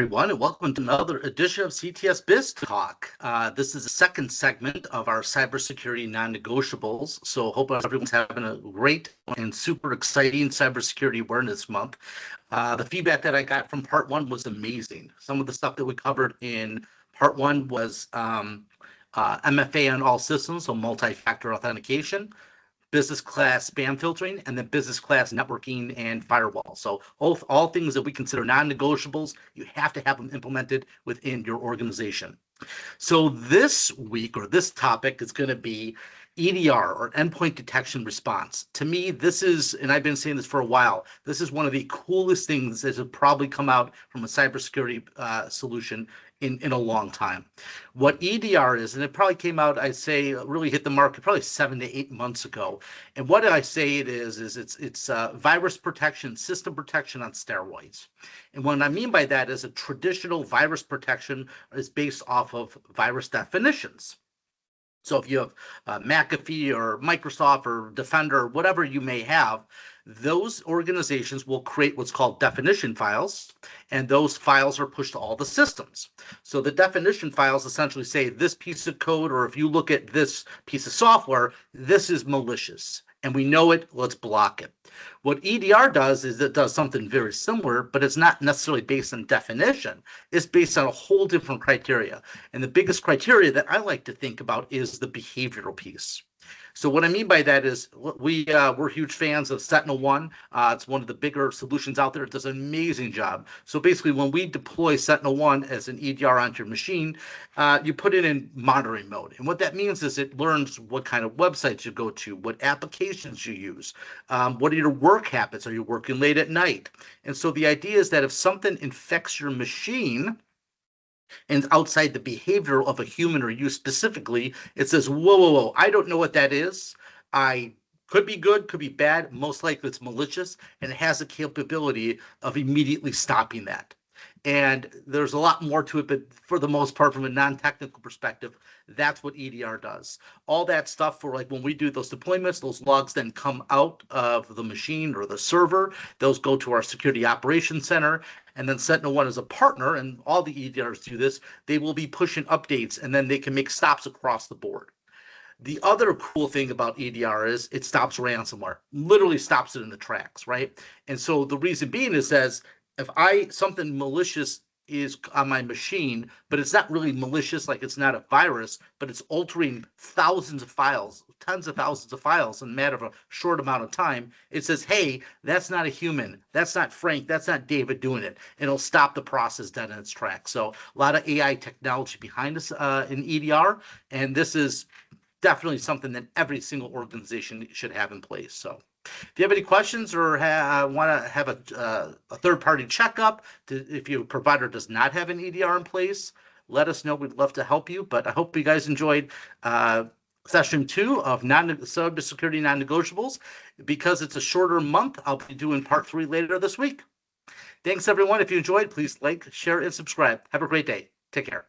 everyone, and welcome to another edition of CTS Biz Talk. This is the second segment of our Cybersecurity Non-Negotiables, so hope everyone's having a great and super exciting Cybersecurity Awareness Month. The feedback that I got from part one was amazing. Some of the stuff that we covered in part one was MFA on all systems, so multi-factor authentication, business class spam filtering, and then business class networking and firewall. So all things that we consider non-negotiables, you have to have them implemented within your organization. So this week, or this topic, is going to be EDR, or Endpoint Detection and Response. To me, this is, and I've been saying this for a while, this is one of the coolest things that has probably come out from a cybersecurity solution in a long time. What EDR is, and it probably came out, I'd say, really hit the market probably 7 to 8 months ago. And what I say it is it's virus protection, system protection on steroids. And what I mean by that is a traditional virus protection is based off of virus definitions. So if you have McAfee or Microsoft or Defender or whatever you may have, those organizations will create what's called definition files, and those files are pushed to all the systems. So the definition files essentially say this piece of code, or if you look at this piece of software, this is malicious, and we know it, let's block it. What EDR does is it does something very similar, but it's not necessarily based on definition. It's based on a whole different criteria. And the biggest criteria that I like to think about is the behavioral piece. So what I mean by that is we're huge fans of SentinelOne. It's one of the bigger solutions out there. It does an amazing job. So basically, when we deploy SentinelOne as an EDR onto your machine, you put it in monitoring mode. And what that means is it learns what kind of websites you go to, what applications you use, what are your work habits? Are you working late at night? And so the idea is that if something infects your machine, and outside the behavior of a human or you specifically, it says, whoa, I don't know what that is. I could be good, could be bad. Most likely it's malicious, and it has the capability of immediately stopping that. And there's a lot more to it, but for the most part, from a non-technical perspective, that's what EDR does. All that stuff for, like, when we do those deployments, those logs then come out of the machine or the server. Those go to our security operations center. And then SentinelOne is a partner, and all the EDRs do this. They will be pushing updates, and then they can make stops across the board. The other cool thing about EDR is it stops ransomware, literally stops it in the tracks, right? And so the reason being is says, if something malicious is on my machine, but it's not really malicious, like it's not a virus, but it's altering thousands of files, tens of thousands of files in a matter of a short amount of time, it says, hey, that's not a human, that's not Frank, that's not David doing it. And it'll stop the process dead in its tracks. So a lot of AI technology behind us in EDR, and this is definitely something that every single organization should have in place. So if you have any questions or want to have a third-party checkup, if your provider does not have an EDR in place, let us know. We'd love to help you. But I hope you guys enjoyed session 2 of Cybersecurity Non-Negotiables. Because it's a shorter month, I'll be doing part 3 later this week. Thanks, everyone. If you enjoyed, please like, share, and subscribe. Have a great day. Take care.